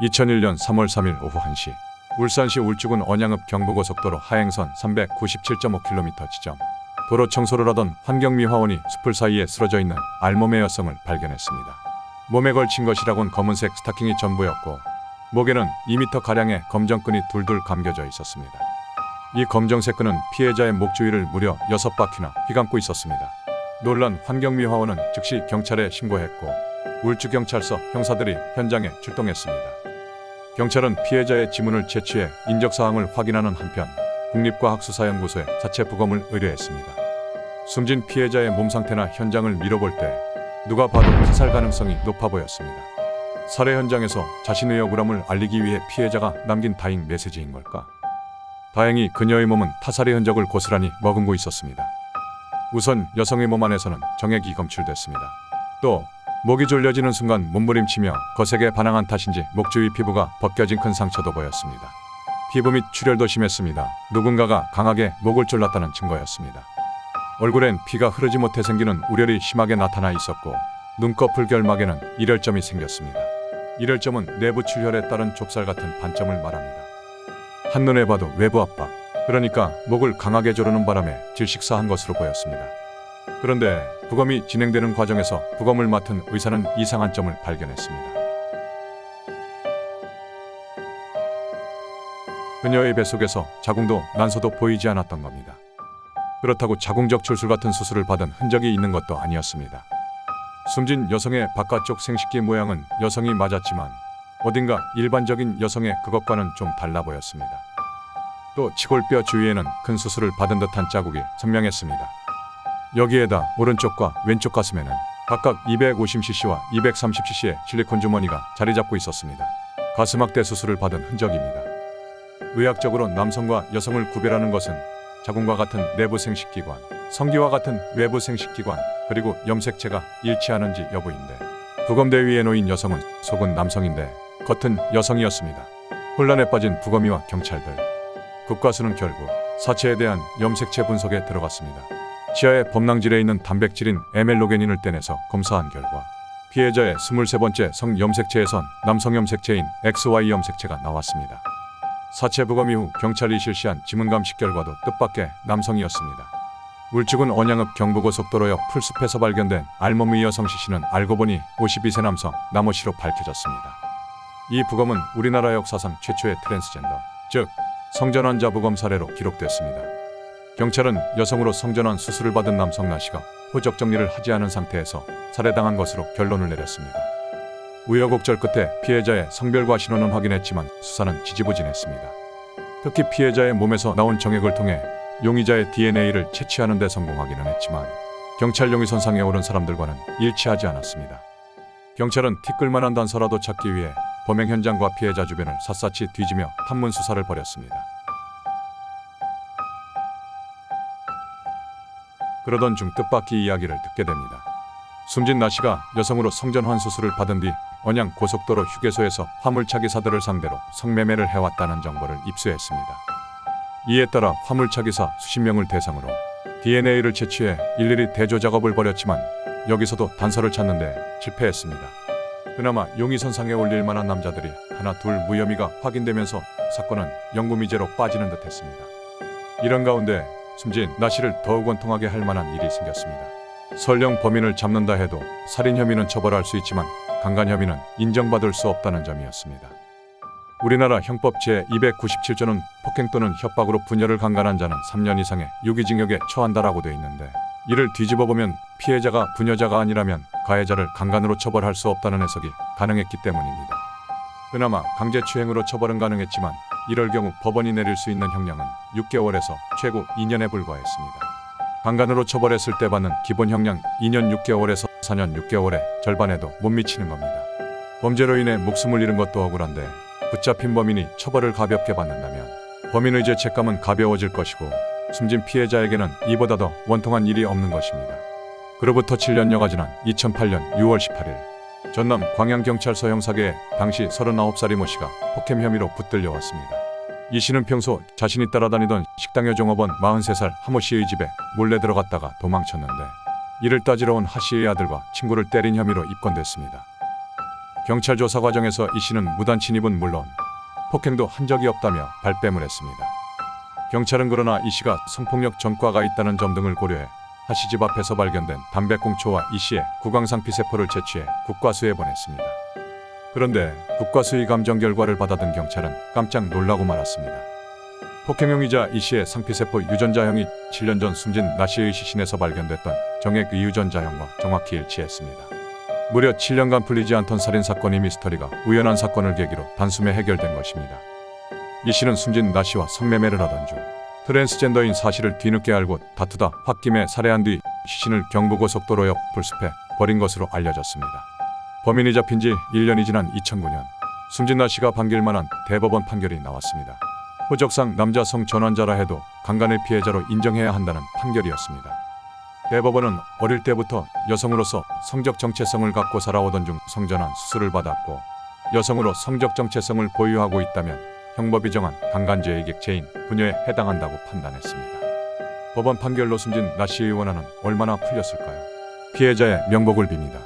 2001년 3월 3일 오후 1시 울산시 울주군 언양읍 경부고속도로 하행선 397.5km 지점 도로 청소를 하던 환경미화원이 숲을 사이에 쓰러져 있는 알몸의 여성을 발견했습니다. 몸에 걸친 것이라곤 검은색 스타킹이 전부였고 목에는 2m가량의 검정끈이 둘둘 감겨져 있었습니다. 이 검정색 끈은 피해자의 목 주위를 무려 6바퀴나 휘감고 있었습니다. 놀란 환경미화원은 즉시 경찰에 신고했고 울주경찰서 형사들이 현장에 출동했습니다. 경찰은 피해자의 지문을 채취해 인적사항을 확인하는 한편 국립과학수사연구소에 사체 부검을 의뢰했습니다. 숨진 피해자의 몸 상태나 현장을 미뤄볼 때 누가 봐도 타살 가능성이 높아 보였습니다. 살해 현장에서 자신의 억울함을 알리기 위해 피해자가 남긴 다잉 메시지인 걸까? 다행히 그녀의 몸은 타살의 흔적을 고스란히 머금고 있었습니다. 우선 여성의 몸 안에서는 정액이 검출됐습니다. 또 목이 졸려지는 순간 몸부림치며 거세게 반항한 탓인지 목 주위 피부가 벗겨진 큰 상처도 보였습니다. 피부 및 출혈도 심했습니다. 누군가가 강하게 목을 졸랐다는 증거였습니다. 얼굴엔 피가 흐르지 못해 생기는 우열이 심하게 나타나 있었고 눈꺼풀 결막에는 일혈점이 생겼습니다. 일혈점은 내부 출혈에 따른 좁쌀 같은 반점을 말합니다. 한눈에 봐도 외부 압박, 그러니까 목을 강하게 조르는 바람에 질식사한 것으로 보였습니다. 그런데 부검이 진행되는 과정에서 부검을 맡은 의사는 이상한 점을 발견했습니다. 그녀의 뱃속에서 자궁도 난소도 보이지 않았던 겁니다. 그렇다고 자궁적 출술 같은 수술을 받은 흔적이 있는 것도 아니었습니다. 숨진 여성의 바깥쪽 생식기 모양은 여성이 맞았지만 어딘가 일반적인 여성의 그것과는 좀 달라 보였습니다. 또 치골뼈 주위에는 큰 수술을 받은 듯한 자국이 선명했습니다. 여기에다 오른쪽과 왼쪽 가슴에는 각각 250cc와 230cc의 실리콘 주머니가 자리 잡고 있었습니다. 가슴 확대 수술을 받은 흔적입니다. 의학적으로 남성과 여성을 구별하는 것은 자궁과 같은 내부 생식기관, 성기와 같은 외부 생식기관, 그리고 염색체가 일치하는지 여부인데 부검대 위에 놓인 여성은 속은 남성인데 겉은 여성이었습니다. 혼란에 빠진 부검이와 경찰들. 국과수는 결국 사체에 대한 염색체 분석에 들어갔습니다. 치아의 범낭질에 있는 단백질인 에멜로게닌을 떼내서 검사한 결과 피해자의 23번째 성염색체에선 남성 염색체인 XY 염색체가 나왔습니다. 사체 부검 이후 경찰이 실시한 지문감식 결과도 뜻밖의 남성이었습니다. 울주군 언양읍 경부고속도로 옆 풀숲에서 발견된 알몸의 여성 시신은 알고 보니 52세 남성 남호 씨로 밝혀졌습니다. 이 부검은 우리나라 역사상 최초의 트랜스젠더, 즉 성전환자 부검 사례로 기록됐습니다. 경찰은 여성으로 성전환 수술을 받은 남성 나 씨가 호적 정리를 하지 않은 상태에서 살해당한 것으로 결론을 내렸습니다. 우여곡절 끝에 피해자의 성별과 신원은 확인했지만 수사는 지지부진했습니다. 특히 피해자의 몸에서 나온 정액을 통해 용의자의 DNA를 채취하는 데 성공하기는 했지만 경찰 용의선상에 오른 사람들과는 일치하지 않았습니다. 경찰은 티끌만한 단서라도 찾기 위해 범행 현장과 피해자 주변을 샅샅이 뒤지며 탐문 수사를 벌였습니다. 그러던 중 뜻밖의 이야기를 듣게 됩니다. 숨진 나 씨가 여성으로 성전환 수술을 받은 뒤 언양 고속도로 휴게소에서 화물차 기사들을 상대로 성매매를 해왔다는 정보를 입수했습니다. 이에 따라 화물차 기사 수십 명을 대상으로 DNA를 채취해 일일이 대조 작업을 벌였지만 여기서도 단서를 찾는데 실패했습니다. 그나마 용의선상에 올릴 만한 남자들이 하나 둘 무혐의가 확인되면서 사건은 영구미제로 빠지는 듯했습니다. 이런 가운데 숨진 나 씨를 더욱 원통하게 할 만한 일이 생겼습니다. 설령 범인을 잡는다 해도 살인 혐의는 처벌할 수 있지만 강간 혐의는 인정받을 수 없다는 점이었습니다. 우리나라 형법 제297조는 폭행 또는 협박으로 부녀를 강간한 자는 3년 이상의 유기징역에 처한다라고 되어 있는데 이를 뒤집어보면 피해자가 부녀자가 아니라면 가해자를 강간으로 처벌할 수 없다는 해석이 가능했기 때문입니다. 그나마 강제추행으로 처벌은 가능했지만 이럴 경우 법원이 내릴 수 있는 형량은 6개월에서 최고 2년에 불과했습니다. 강간으로 처벌했을 때 받는 기본 형량 2년 6개월에서 4년 6개월의 절반에도 못 미치는 겁니다. 범죄로 인해 목숨을 잃은 것도 억울한데 붙잡힌 범인이 처벌을 가볍게 받는다면 범인의 죄책감은 가벼워질 것이고 숨진 피해자에게는 이보다 더 원통한 일이 없는 것입니다. 그로부터 7년여가 지난 2008년 6월 18일 전남 광양경찰서 형사계에 당시 39살 이모 씨가 폭행 혐의로 붙들려 왔습니다. 이 씨는 평소 자신이 따라다니던 식당 여종업원 43살 하모 씨의 집에 몰래 들어갔다가 도망쳤는데 이를 따지러 온 하 씨의 아들과 친구를 때린 혐의로 입건됐습니다. 경찰 조사 과정에서 이 씨는 무단 침입은 물론 폭행도 한 적이 없다며 발뺌을 했습니다. 경찰은 그러나 이 씨가 성폭력 전과가 있다는 점 등을 고려해 하씨 집 앞에서 발견된 담배꽁초와 이 씨의 구강상 피세포를 채취해 국과수에 보냈습니다. 그런데 국과수의 감정 결과를 받아든 경찰은 깜짝 놀라고 말았습니다. 폭행용이자 이 씨의 상피세포 유전자형이 7년 전 숨진 나 씨의 시신에서 발견됐던 정액 유전자형과 정확히 일치했습니다. 무려 7년간 풀리지 않던 살인사건이 미스터리가 우연한 사건을 계기로 단숨에 해결된 것입니다. 이 씨는 숨진 나 씨와 성매매를 하던 중 트랜스젠더인 사실을 뒤늦게 알고 다투다 홧김에 살해한 뒤 시신을 경부고속도로 옆 풀숲에 버린 것으로 알려졌습니다. 범인이 잡힌 지 1년이 지난 2009년 숨진 나 씨가 반길 만한 대법원 판결이 나왔습니다. 호적상 남자 성전환자라 해도 강간의 피해자로 인정해야 한다는 판결이었습니다. 대법원은 어릴 때부터 여성으로서 성적 정체성을 갖고 살아오던 중 성전환 수술을 받았고 여성으로 성적 정체성을 보유하고 있다면 형법이 정한 강간죄의 객체인 부녀에 해당한다고 판단했습니다. 법원 판결로 숨진 나 씨의 원한은 얼마나 풀렸을까요? 피해자의 명복을 빕니다.